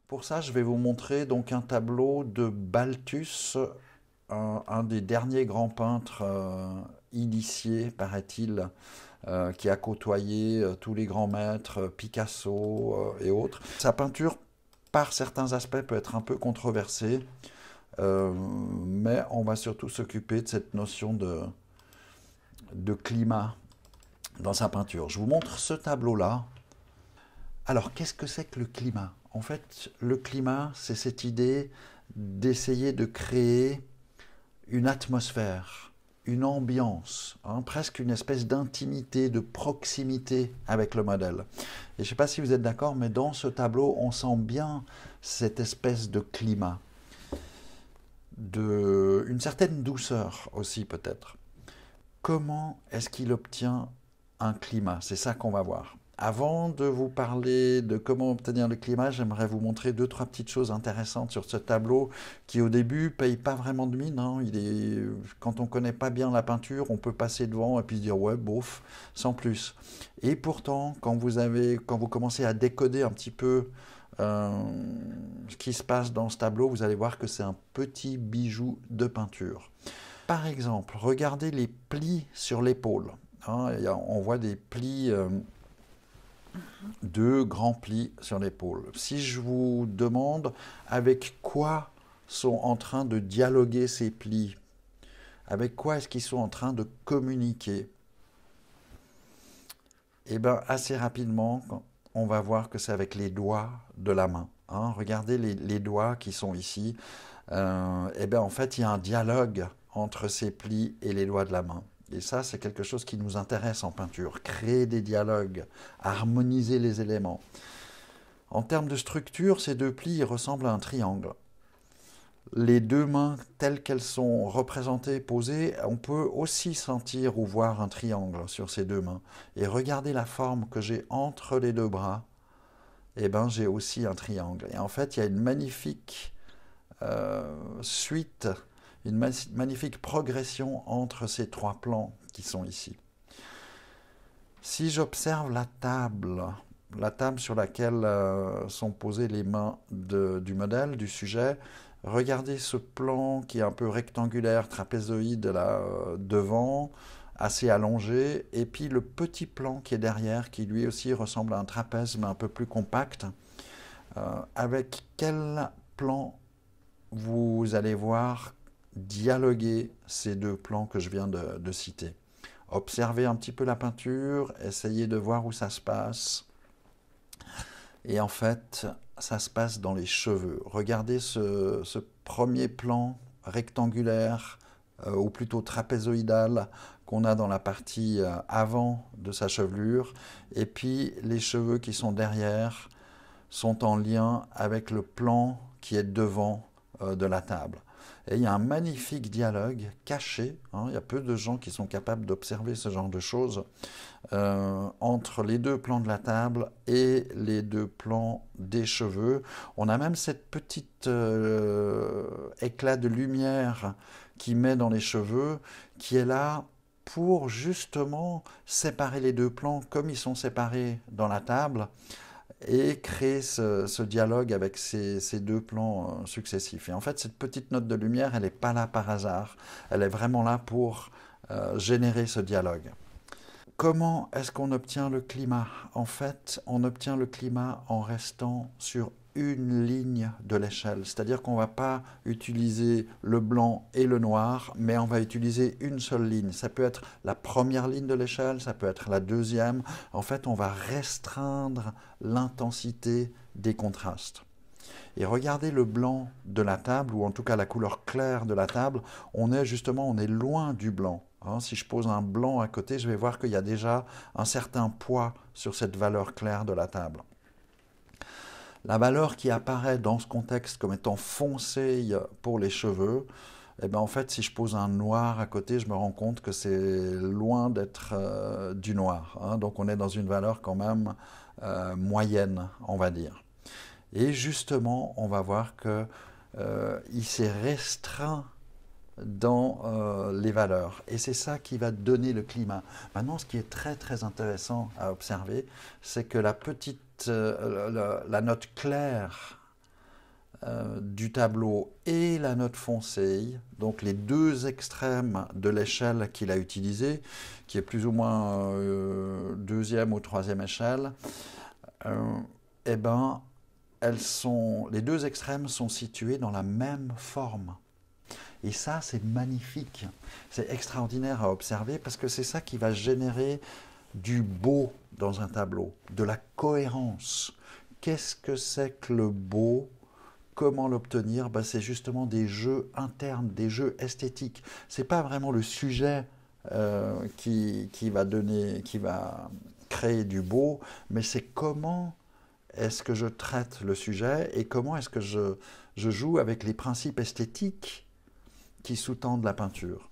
Pour ça, je vais vous montrer donc un tableau de Balthus, un des derniers grands peintres initiés, paraît-il, qui a côtoyé tous les grands maîtres, Picasso et autres. Sa peinture, par certains aspects, peut être un peu controversée, mais on va surtout s'occuper de cette notion de climat dans sa peinture. Je vous montre ce tableau-là. Alors, qu'est-ce que c'est que le climat? En fait, le climat, c'est cette idée d'essayer de créer une atmosphère, une ambiance, hein, presque une espèce d'intimité, de proximité avec le modèle. Et je ne sais pas si vous êtes d'accord, mais dans ce tableau, on sent bien cette espèce de climat, une certaine douceur aussi peut-être. Comment est-ce qu'il obtient un climat? C'est ça qu'on va voir. Avant de vous parler de comment obtenir le climat, j'aimerais vous montrer deux, trois petites choses intéressantes sur ce tableau qui au début ne paye pas vraiment de mine, hein. Quand on ne connaît pas bien la peinture, on peut passer devant et puis se dire ouais, bof, sans plus. Et pourtant, quand vous commencez à décoder un petit peu ce qui se passe dans ce tableau, vous allez voir que c'est un petit bijou de peinture. Par exemple, regardez les plis sur l'épaule, hein. On voit des plis, deux grands plis sur l'épaule. Si je vous demande avec quoi sont en train de dialoguer ces plis, avec quoi est-ce qu'ils sont en train de communiquer, eh bien, assez rapidement, on va voir que c'est avec les doigts de la main, hein. Regardez les doigts qui sont ici. Eh bien, en fait, il y a un dialogue entre ces plis et les doigts de la main. Et ça, c'est quelque chose qui nous intéresse en peinture. Créer des dialogues, harmoniser les éléments. En termes de structure, ces deux plis ressemblent à un triangle. Les deux mains telles qu'elles sont représentées, posées, on peut aussi sentir ou voir un triangle sur ces deux mains. Et regardez la forme que j'ai entre les deux bras. Eh bien, j'ai aussi un triangle. Et en fait, il y a une magnifique suite, une magnifique progression entre ces trois plans qui sont ici. Si j'observe la table sur laquelle sont posées les mains du modèle, du sujet, regardez ce plan qui est un peu rectangulaire, trapézoïde là devant, assez allongé, et puis le petit plan qui est derrière, qui lui aussi ressemble à un trapèze, mais un peu plus compact. Avec quel plan vous allez voir dialoguer ces deux plans que je viens de citer? Observez un petit peu la peinture, essayez de voir où ça se passe. Et en fait, ça se passe dans les cheveux. Regardez ce premier plan rectangulaire, ou plutôt trapézoïdal, qu'on a dans la partie avant de sa chevelure. Et puis les cheveux qui sont derrière sont en lien avec le plan qui est devant de la table. Et il y a un magnifique dialogue caché, hein, il y a peu de gens qui sont capables d'observer ce genre de choses, entre les deux plans de la table et les deux plans des cheveux. On a même cette petite éclat de lumière qui met dans les cheveux, qui est là pour justement séparer les deux plans comme ils sont séparés dans la table, et créer ce dialogue avec ces deux plans successifs. Et en fait, cette petite note de lumière, elle n'est pas là par hasard. Elle est vraiment là pour générer ce dialogue. Comment est-ce qu'on obtient le climat? En fait, on obtient le climat en restant sur une ligne de l'échelle. C'est-à-dire qu'on ne va pas utiliser le blanc et le noir, mais on va utiliser une seule ligne. Ça peut être la première ligne de l'échelle, ça peut être la deuxième. En fait, on va restreindre l'intensité des contrastes. Et regardez le blanc de la table, ou en tout cas la couleur claire de la table, on est loin du blanc. Hein, si je pose un blanc à côté, je vais voir qu'il y a déjà un certain poids sur cette valeur claire de la table. La valeur qui apparaît dans ce contexte comme étant foncée pour les cheveux, eh bien en fait, si je pose un noir à côté, je me rends compte que c'est loin d'être du noir. Hein, donc on est dans une valeur quand même moyenne, on va dire. Et justement, on va voir qu'il s'est restreint dans les valeurs. Et c'est ça qui va donner le climat. Maintenant, ce qui est très très intéressant à observer, c'est que la note claire du tableau et la note foncée, donc les deux extrêmes de l'échelle qu'il a utilisée, qui est plus ou moins deuxième ou troisième échelle, eh ben, les deux extrêmes sont situés dans la même forme. Et ça, c'est magnifique. C'est extraordinaire à observer parce que c'est ça qui va générer du beau dans un tableau, de la cohérence. Qu'est-ce que c'est que le beau? Comment l'obtenir? Ben, c'est justement des jeux internes, des jeux esthétiques. C'est pas vraiment le sujet qui va créer du beau, mais c'est comment est-ce que je traite le sujet et comment est-ce que je joue avec les principes esthétiques qui sous-tendent la peinture.